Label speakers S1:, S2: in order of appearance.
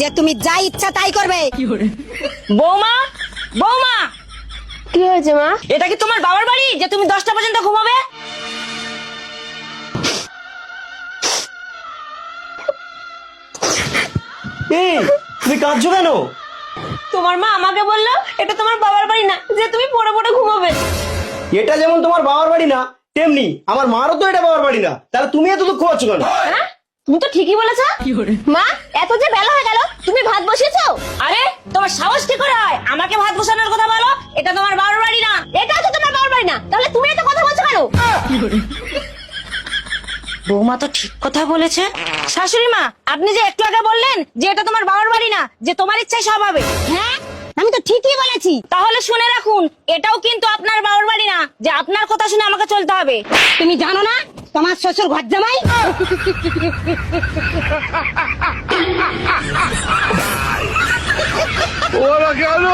S1: যে তুমি যা ইচ্ছা তাই করবে।
S2: বৌমা, বৌমা,
S3: কি হয়েছে মা?
S2: এটা কি তোমার বাবার বাড়ি যে তুমি 10টা পর্যন্ত ঘুমাবে?
S4: এই তুমি কাঁদছো কেন?
S2: তোমার মা আমাকে বললো এটা তোমার বাবার বাড়ি না যে তুমি পড়ে পড়ে ঘুমাবে।
S4: এটা যেমন তোমার বাবার বাড়ি না, তেমনি আমার মারও তো এটা বাবার বাড়ি না। তাহলে তুমি এত দুঃখ পাচ্ছ কেন?
S2: হ্যাঁ, তুমি তো ঠিকই বলেছ।
S3: মা, এত যে বেলা হয়ে গেল, তুমি ভাত বসিয়েছো?
S2: আরে তোমার সাহস কি করে হয় আমাকে ভাত বসানোর কথা বলো? এটা তোমার বাবার বাড়ি না।
S3: এটাও তো তোমার বাবার বাড়ি না, তাহলে তুমি এত কথা বলছো কেন?
S2: বৌমা তো ঠিক কথা বলেছে। শাশুড়ি মা, আপনি যে একটু আগে বললেন যে এটা তোমার বাবার বাড়ি না, যে তোমার ইচ্ছাই সব হবে।
S1: হ্যাঁ, আমি তো ঠিকই বলেছি।
S2: তাহলে শুনে রাখুন, এটাও কিন্তু আপনার বাবার বাড়ি না যে আপনার কথা শুনে আমাকে চলতে হবে।
S1: তুমি জানো না তোমার শ্বশুর ঘর জামাই?
S5: ওরা কেন